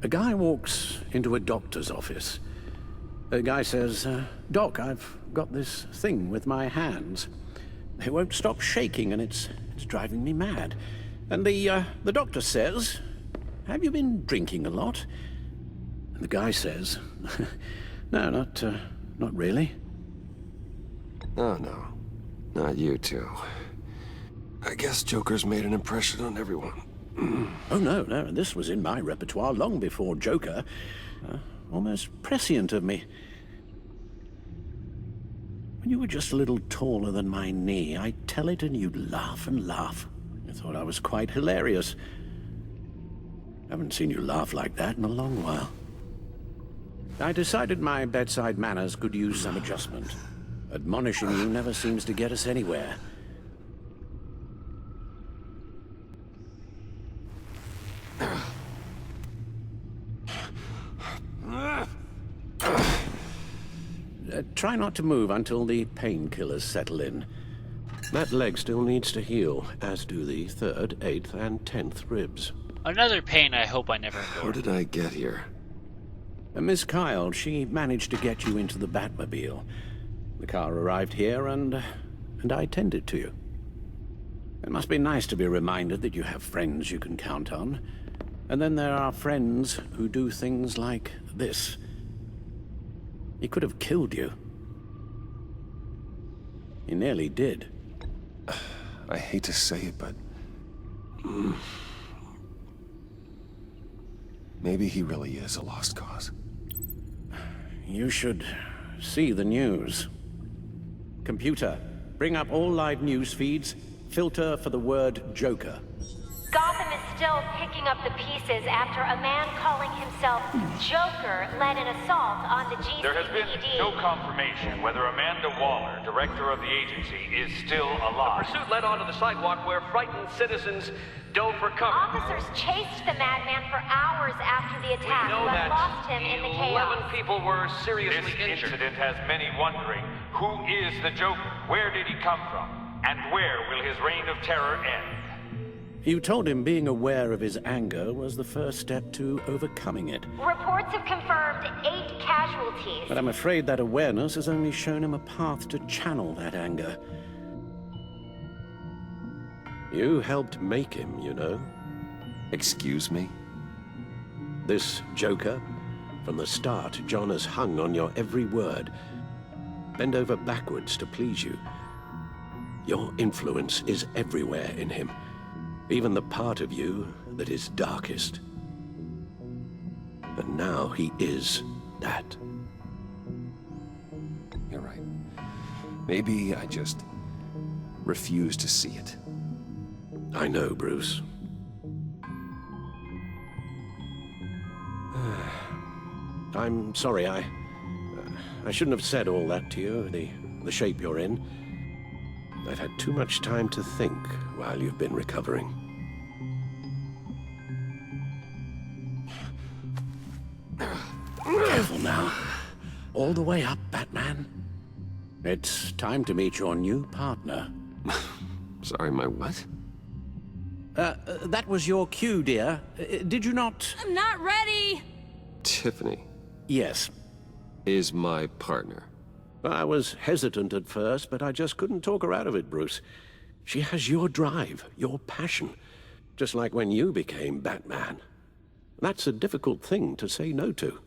A guy walks into a doctor's office. The guy says, Doc, I've got this thing with my hands. They won't stop shaking and it's driving me mad. And the doctor says, have you been drinking a lot? And the guy says, no, not really. Oh, no. Not you two. I guess Joker's made an impression on everyone. Oh, no, this was in my repertoire long before Joker. Almost prescient of me. When you were just a little taller than my knee, I'd tell it and you'd laugh and laugh. I thought I was quite hilarious. Haven't seen you laugh like that in a long while. I decided my bedside manners could use some adjustment. Admonishing you never seems to get us anywhere. Try not to move until the painkillers settle in. That leg still needs to heal, as do the 3rd, 8th, and 10th ribs. Another pain I hope I never endure. How did I get here? Miss Kyle, she managed to get you into the Batmobile. The car arrived here, and I tended to you. It must be nice to be reminded that you have friends you can count on. And then there are friends who do things like this. He could have killed you. He nearly did. I hate to say it, but... maybe he really is a lost cause. You should see the news. Computer, bring up all live news feeds. Filter for the word Joker. Gotham is still picking up the pieces after a man calling himself Joker led an assault on the GCPD. There has been no confirmation whether Amanda Waller, director of the agency, is still alive. The pursuit led onto the sidewalk where frightened citizens dove for cover. Officers chased the madman for hours after the attack, We know but that lost him in the 11 chaos. people were seriously This injured. incident has many wondering, who is the Joker? Where did he come from? And where will his reign of terror end? You told him being aware of his anger was the first step to overcoming it. Reports have confirmed 8 casualties. But I'm afraid that awareness has only shown him a path to channel that anger. You helped make him, you know. Excuse me? This Joker, from the start, John has hung on your every word. Bend over backwards to please you. Your influence is everywhere in him. Even the part of you that is darkest. And now he is that. You're right. Maybe I just refuse to see it. I know, Bruce. I'm sorry, I shouldn't have said all that to you, the shape you're in. I've had too much time to think while you've been recovering. Careful now. All the way up, Batman. It's time to meet your new partner. Sorry, my what? That was your cue, dear. Did you not? I'm not ready! Tiffany Yes. is my partner. I was hesitant at first, but I just couldn't talk her out of it, Bruce. She has your drive, your passion, just like when you became Batman. That's a difficult thing to say no to.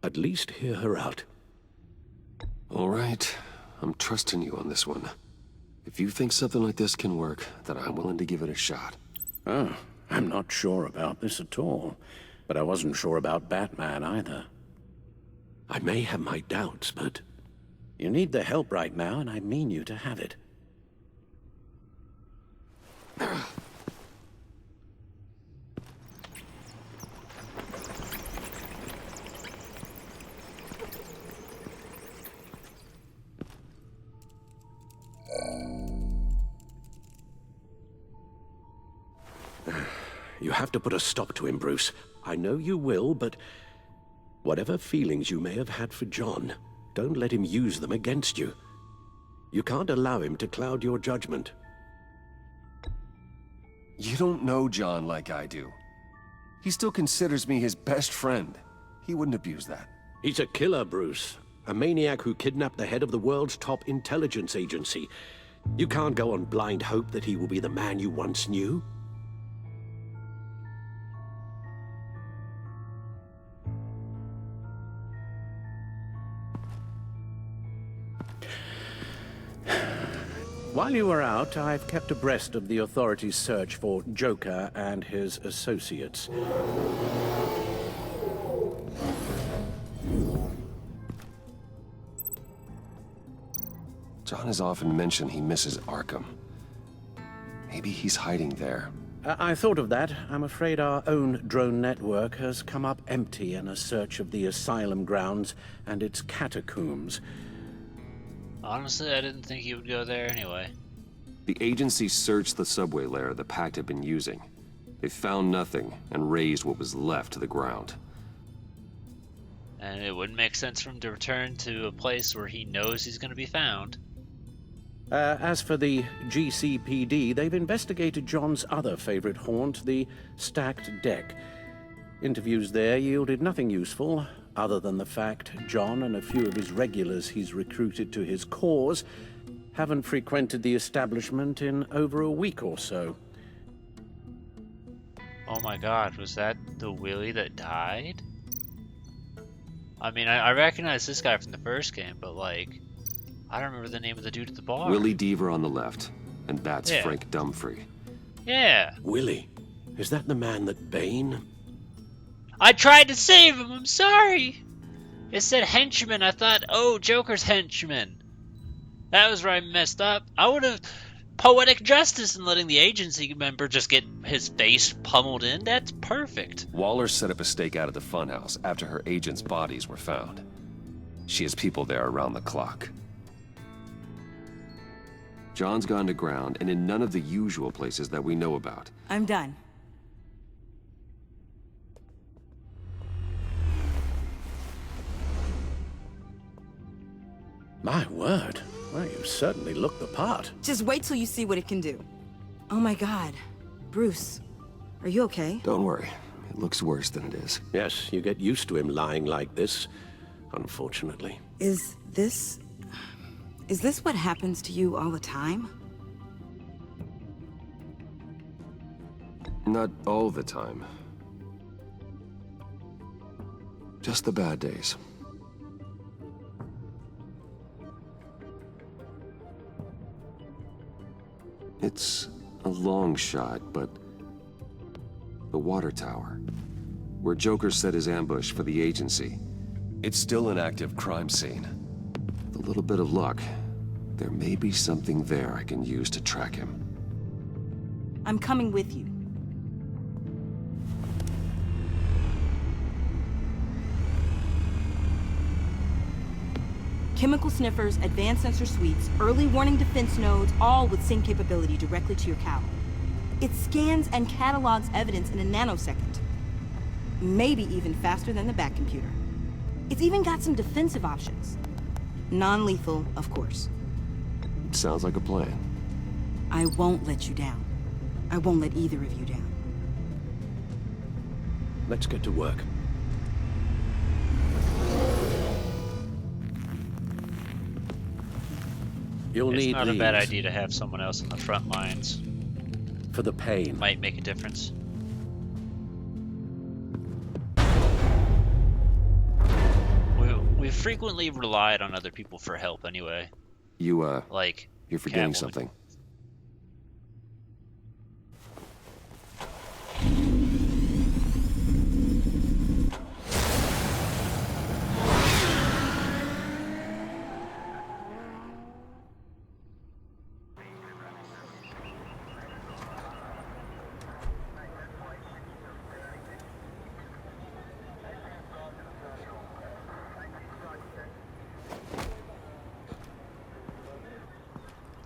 At least hear her out. All right, I'm trusting you on this one. If you think something like this can work, then I'm willing to give it a shot. Oh, I'm not sure about this at all. But I wasn't sure about Batman either. I may have my doubts, but you need the help right now, and I mean you to have it. You have to put a stop to him, Bruce. I know you will, but Whatever feelings you may have had for John, don't let him use them against you. You can't allow him to cloud your judgment. You don't know John like I do. He still considers me his best friend. He wouldn't abuse that. He's a killer, Bruce. A maniac who kidnapped the head of the world's top intelligence agency. You can't go on blind hope that he will be the man you once knew. While you were out, I've kept abreast of the authorities' search for Joker and his associates. John has often mentioned he misses Arkham. Maybe he's hiding there. I thought of that. I'm afraid our own drone network has come up empty in a search of the asylum grounds and its catacombs. Honestly, I didn't think he would go there anyway. The agency searched the subway lair the Pact had been using. They found nothing and razed what was left to the ground. And it wouldn't make sense for him to return to a place where he knows he's going to be found. As for the GCPD, they've investigated John's other favorite haunt, the stacked deck. Interviews there yielded nothing useful, other than the fact John and a few of his regulars he's recruited to his cause haven't frequented the establishment in over a week or so. Oh my god, was that the Willie that died? I mean, I recognize this guy from the first game, but like, I don't remember the name of the dude at the bar. Willie Deaver on the left, and that's Yeah. Frank Dumfrey. Yeah. Willie, is that the man that Bane? I tried to save him, I'm sorry! It said henchman, I thought, oh, Joker's henchman. That was where I messed up. I would have poetic justice in letting the agency member just get his face pummeled in. That's perfect. Waller set up a stakeout at the funhouse after her agents' bodies were found. She has people there around the clock. John's gone to ground and in none of the usual places that we know about. I'm done. My word. Well, you certainly look the part. Just wait till you see what it can do. Oh my god. Bruce, are you okay? Don't worry, it looks worse than it is. Yes, you get used to him lying like this, unfortunately. Is this what happens to you all the time? Not all the time. Just the bad days. It's a long shot, but the water tower, where Joker set his ambush for the agency, it's still an active crime scene. With a little bit of luck, there may be something there I can use to track him. I'm coming with you. Chemical sniffers, advanced sensor suites, early warning defense nodes, all with sync capability directly to your cowl. It scans and catalogs evidence in a nanosecond. Maybe even faster than the back computer. It's even got some defensive options. Non-lethal, of course. Sounds like a plan. I won't let you down. I won't let either of you down. Let's get to work. You'll It's need not these a bad idea to have someone else on the front lines. for the pain. Might make a difference. We've frequently relied on other people for help anyway. You, Like, you're forgetting Catwoman. something.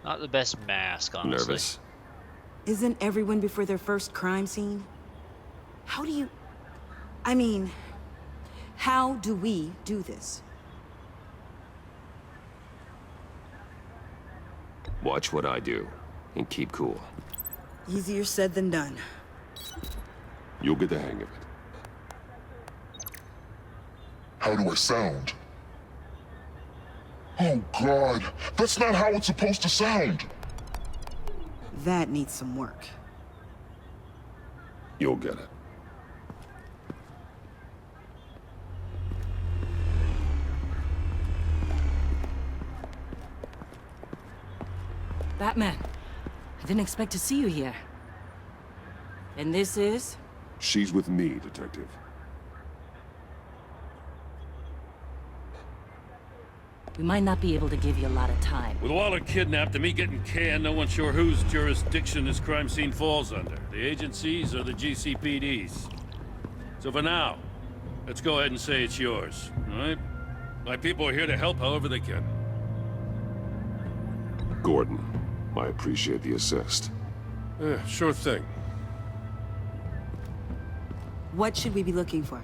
Not the best mask, honestly. Nervous? Isn't everyone before their first crime scene? How do you... I mean, How do we do this? Watch what I do, and keep cool. Easier said than done. You'll get the hang of it. How do I sound? Oh God, that's not how it's supposed to sound. That needs some work. You'll get it. Batman, I didn't expect to see you here. And this is? She's with me, Detective. We might not be able to give you a lot of time. With Waller kidnapped and me getting canned, no one's sure whose jurisdiction this crime scene falls under. The agencies or the GCPD's. So for now, let's go ahead and say it's yours, all right? My people are here to help however they can. Gordon, I appreciate the assist. Yeah, sure thing. What should we be looking for?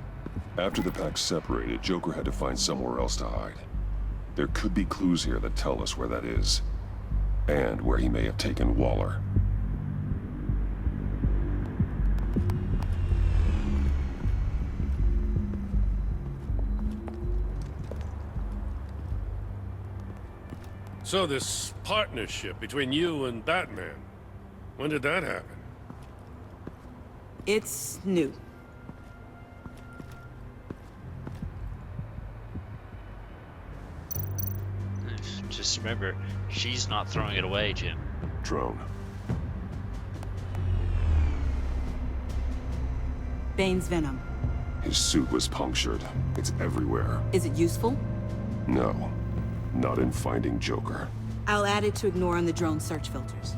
After the pack separated, Joker had to find somewhere else to hide. There could be clues here that tell us where that is, and where he may have taken Waller. So this partnership between you and Batman, when did that happen? It's new. Just remember, she's not throwing it away, Jim. Drone. Bane's venom. His suit was punctured. It's everywhere. Is it useful? No. Not in finding Joker. I'll add it to ignore on the drone search filters.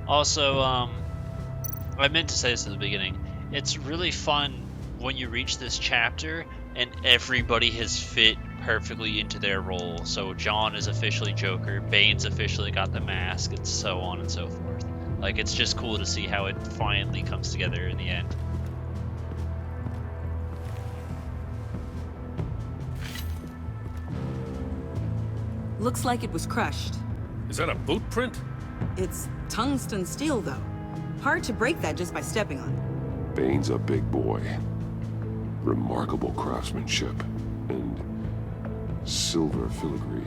Also, I meant to say this at the beginning. It's really fun when you reach this chapter and everybody has fit perfectly into their role. So John is officially Joker, Bane's officially got the mask, and so on and so forth. Like, it's just cool to see how it finally comes together in the end. Looks like it was crushed. Is that a boot print? It's tungsten steel, though. Hard to break that just by stepping on it. Bane's a big boy. Remarkable craftsmanship. And silver filigree.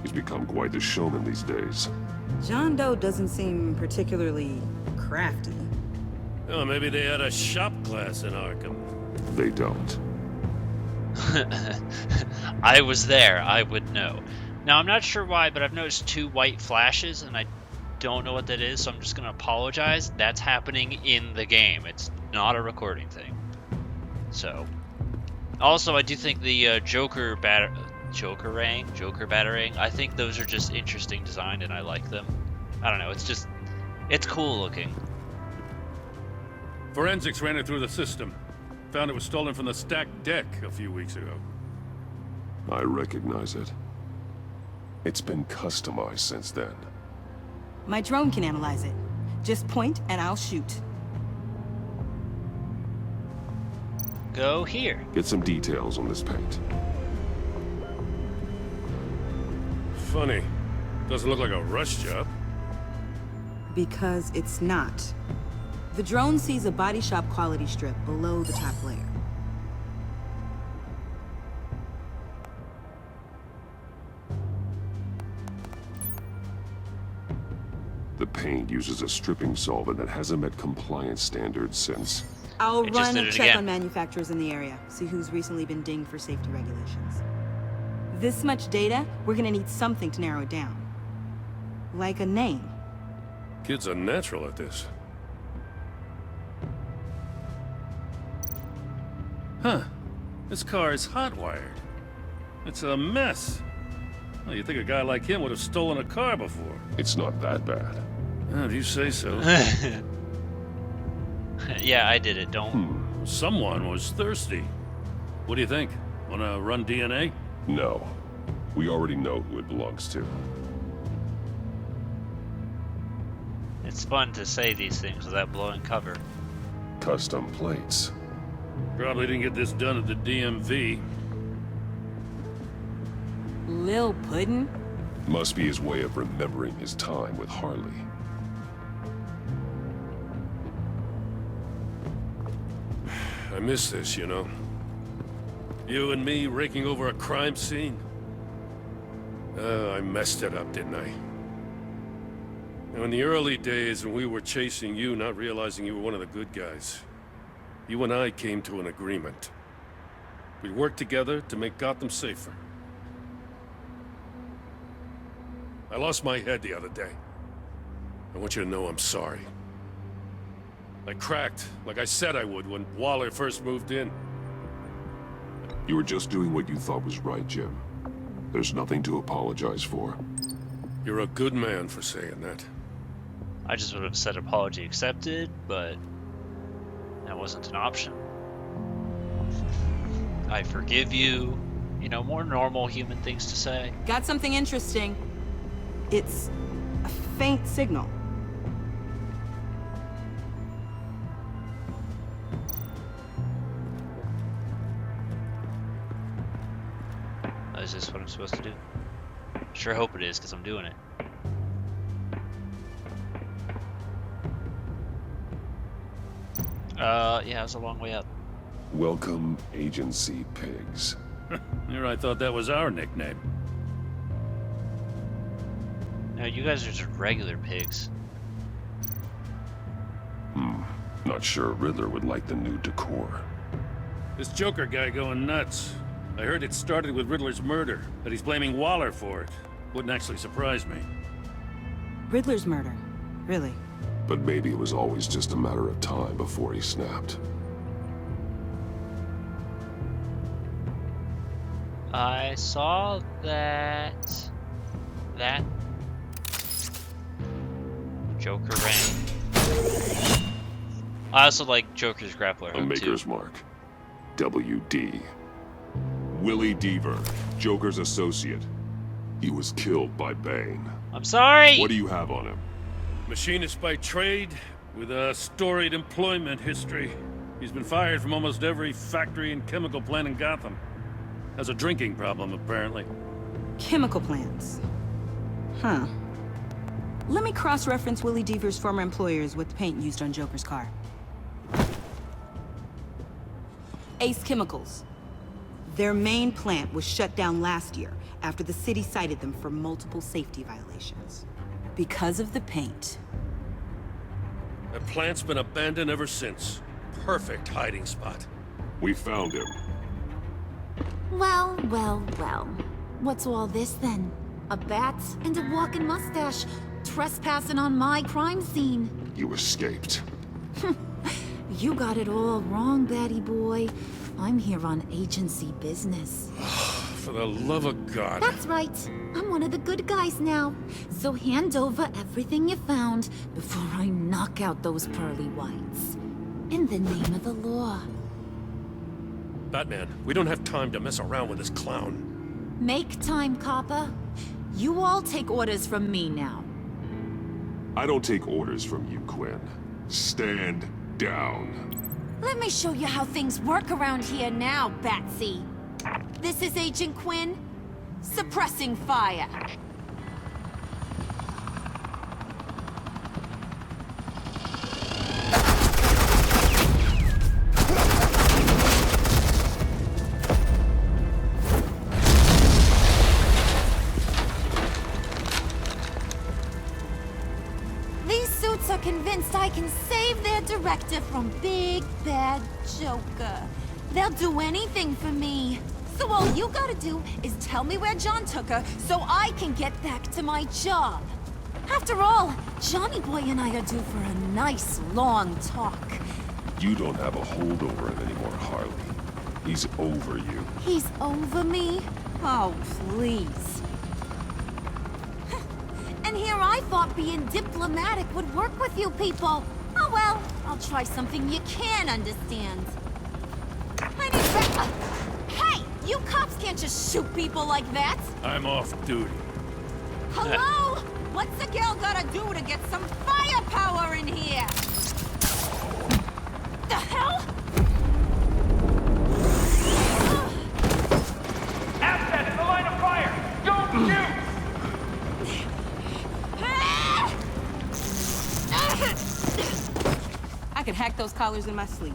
He's become quite the showman these days. John Doe doesn't seem particularly crafty. Oh, maybe they had a shop class in Arkham. They don't. I was there, I would know. Now, I'm not sure why, but I've noticed 2 white flashes, and I don't know what that is, so I'm just going to apologize. That's happening in the game. It's not a recording thing. So, also, I do think the Joker Batarang, I think those are just interesting design, and I like them. I don't know, it's cool looking. Forensics ran it through the system. Found it was stolen from the stacked deck a few weeks ago. I recognize it. It's been customized since then. My drone can analyze it. Just point and I'll shoot. Go here. Get some details on this paint. Funny. Doesn't look like a rush job. Because it's not. The drone sees a body shop quality strip below the top layer. The paint uses a stripping solvent that hasn't met compliance standards since... I'll run a check again. on manufacturers in the area, see who's recently been dinged for safety regulations. This much data, we're gonna need something to narrow it down. Like a name. Kid's a natural at this. Huh. This car is hot-wired. It's a mess. Well, you'd think a guy like him would have stolen a car before. It's not that bad. If you say so. Yeah, I did it, don't... Someone was thirsty. What do you think? Wanna run DNA? No. We already know who it belongs to. It's fun to say these things without blowing cover. Custom plates. Probably didn't get this done at the DMV. Lil Puddin'? Must be his way of remembering his time with Harley. I miss this, you know. You and me raking over a crime scene. I messed it up, didn't I? Now, in the early days when we were chasing you, not realizing you were one of the good guys, you and I came to an agreement. We worked together to make Gotham safer. I lost my head the other day. I want you to know I'm sorry. I cracked, like I said I would when Waller first moved in. You were just doing what you thought was right, Jim. There's nothing to apologize for. You're a good man for saying that. I just would have said apology accepted, but that wasn't an option. I forgive you. You know, more normal human things to say. Got something interesting. It's a faint signal. Is this what I'm supposed to do? Sure hope it is, because I'm doing it. Yeah, it was a long way up. Welcome, Agency Pigs. Here I thought that was our nickname. No, you guys are just regular pigs. Not sure Riddler would like the new decor. This Joker guy going nuts. I heard it started with Riddler's murder, that he's blaming Waller for it. Wouldn't actually surprise me. Riddler's murder? Really? But maybe it was always just a matter of time before he snapped. I saw that Joker ran. I also like Joker's grappler A hook Maker's too. Mark. WD. Willie Deaver, Joker's associate. He was killed by Bane. I'm sorry! What do you have on him? Machinist by trade, with a storied employment history. He's been fired from almost every factory and chemical plant in Gotham. Has a drinking problem, apparently. Chemical plants. Huh. Let me cross-reference Willie Deaver's former employers with the paint used on Joker's car. Ace Chemicals. Their main plant was shut down last year after the city cited them for multiple safety violations. Because of the paint. That plant's been abandoned ever since. Perfect hiding spot. We found him. Well, well, well. What's all this then? A bat and a walking mustache trespassing on my crime scene. You escaped. You got it all wrong, Batty boy. I'm here on agency business. For the love of God. That's right. I'm one of the good guys now. So hand over everything you found before I knock out those pearly whites. In the name of the law. Batman, we don't have time to mess around with this clown. Make time, copper. You all take orders from me now. I don't take orders from you, Quinn. Stand down. Let me show you how things work around here now, Batsy. This is Agent Quinn, suppressing fire. These suits are convinced I can save their director from Big Bad Joker. They'll do anything for me. So all you gotta do is tell me where John took her so I can get back to my job. After all, Johnny Boy and I are due for a nice long talk. You don't have a hold over him anymore, Harley. He's over you. He's over me? Oh, please. And here I thought being diplomatic would work with you people. Oh well, I'll try something you can understand. I need Hey! You cops can't just shoot people like that! I'm off duty. Hello? What's a girl gotta do to get some firepower in here? The hell? those collars in my sleep.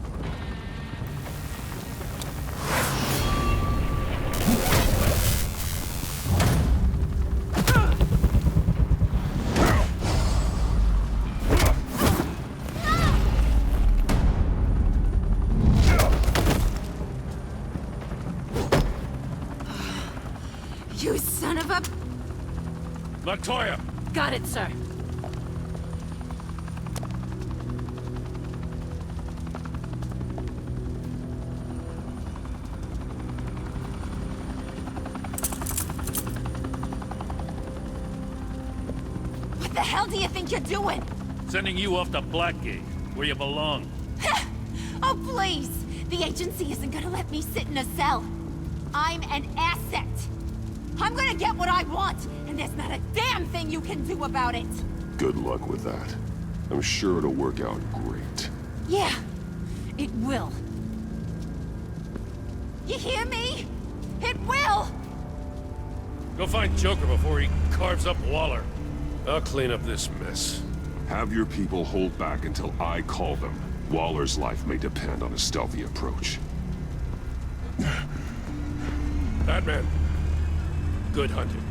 You son of a... Montoya! Got it, sir. What the hell do you think you're doing? Sending you off to Blackgate, where you belong. Oh, please! The agency isn't gonna let me sit in a cell. I'm an asset. I'm gonna get what I want, and there's not a damn thing you can do about it. Good luck with that. I'm sure it'll work out great. Yeah, it will. You hear me? It will! Go find Joker before he carves up Waller. I'll clean up this mess. Have your people hold back until I call them. Waller's life may depend on a stealthy approach. Batman. Good hunting.